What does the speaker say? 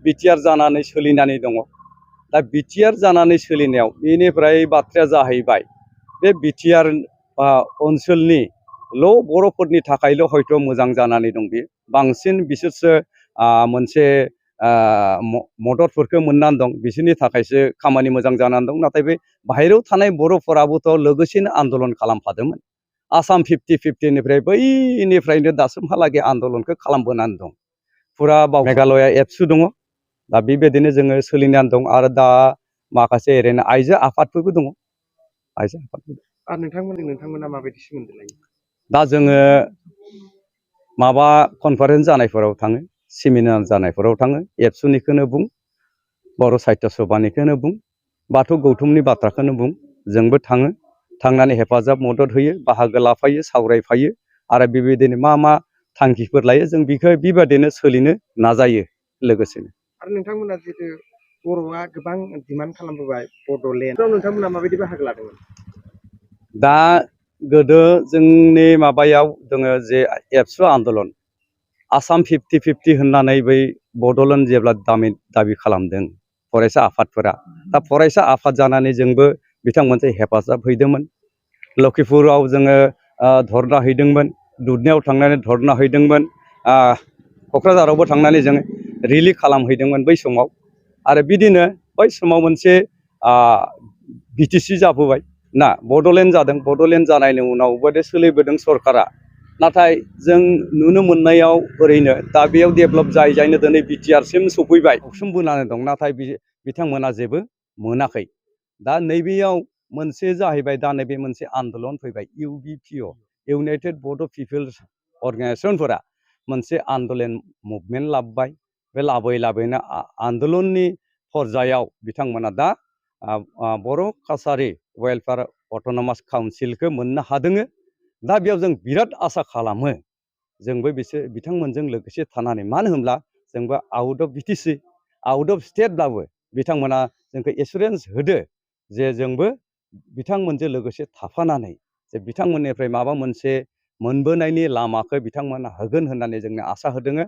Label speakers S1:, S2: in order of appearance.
S1: BTR जानानै सोलिनानै दङ। दा बिटिआर जानानै सोलिनायाव बेनिफ्राय बाथ्राया जाहैबाय बे बिटिआर ओनसोलनिल' बर'फोरनि थाखायल' हयथ' मोजां जानानै दं। बे बांसिन बिसोरसो मोनसे मददफोरखौ मोननानै दं, बिसोरनि थाखायसो खामानि मोजां जानानै दं। नाथाय बे बाहेरायाव थानाय बर'फोराबोथ' लोगोसेनो आन्दलन खालामफादोंमोन। आसाम 50-50निफ्राय बैनिफ्रायनो दासिमहालागै आन्दलनखौ खालामबोनानै दं। फुरा मेघालया एबसु दङ। दा बेबायदिनो जोङो सोलिनानै दं। आरो दा माखासे ओरैनो आइजो आफादफोरबो दङ। आइजो आफादफोर
S2: आरो नोंथांमोना माबायदि सोमोन्दो लायो?
S1: दा जोङो माबा कनफारेन्स जानायफोराव थाङो, सेमिनार जानायफोराव थाङो, एबसुनिखौनो बुं, बर' साहित्य सभानिखौनो बुं, बाथौ गौथुमनि बाथ्राखौनो बुं, जोंबो थाङो, थांनानै हेफाजाब मदद होयो, बाहागो लाफायो, सावरायफायो। आरो बेबायदिनो मा मा थांखिफोर लायो जों बेखौ बेबायदिनो सोलिनो नाजायो लोगोसेनो।
S2: आरो नोंथांमोना जिहेतु बर'आ गोबां डिमान्ड खालामबोबाय बड'लेण्डआव, नोंथांमोना माबायदि बाहागो लादोंमोन?
S1: दा गोदो जोंनि माबायाव जोङो जे एबसु आन्दलन आसाम 50-50 होननानै बै बड'लेण्ड जेब्ला दाबि खालामदों फरायसा आफादफोरा, दा फरायसा आफाद जानानै जोंबो बिथांमोनजों हेफाजाब हैदोंमोन। लखिपुराव जोङो धरना हैदोंमोन, दुधनायाव थांनानै धरना हैदोंमोन, क'क्राझारावबो थांनानै जों रिलि खालामहैदोंमोन बै समाव। आरो बिदिनो बै समाव मोनसे बिटिसि जाबोबाय ना, बड'लेण्ड जादों। बड'लेण्ड जानायनि उनावबो सोलिबोदों सरकारा। नाथाय जों नुनो मोननायाव ओरैनो दा बेयाव डेभेलप जायैनो दिनै बिटिआरसिम सफैबाय, बोनानै दं। नाथाय बिथांमोना जेबो मोनाखै। दा नैबेयाव मोनसे जाहैबाय, दा नैबे मोनसे आन्दलन फैबाय, इउबिपिअ, इउनाइटेड बड' पिपल्स अर्गेनाइजेसनफोरा मोनसे आन्दलन मुभमेन्ट लाबोबाय। बे लाबोयैनो आन्दलननि फर्जायाव बिथांमोना दा बर' कासारि वेलफेयार अट'नमास काउन्सिलखौ मोननो हादों। दा बेयाव जों बिराद आसा खालामो जोंबो बिथांमोनजों लोगोसे थानानै, मानो होनब्ला जोंबो out of BTC, out of स्टेटब्लाबो बिथांमोना जोंखौ एसुरेन्स होदो जे जोंबो बिथांमोनजों लोगोसे थाफानानै जे बिथांमोननिफ्राय माबा मोनसे मोनबोनायनि लामाखौ बिथांमोना होगोन होननानै जोंनो आसा होदों।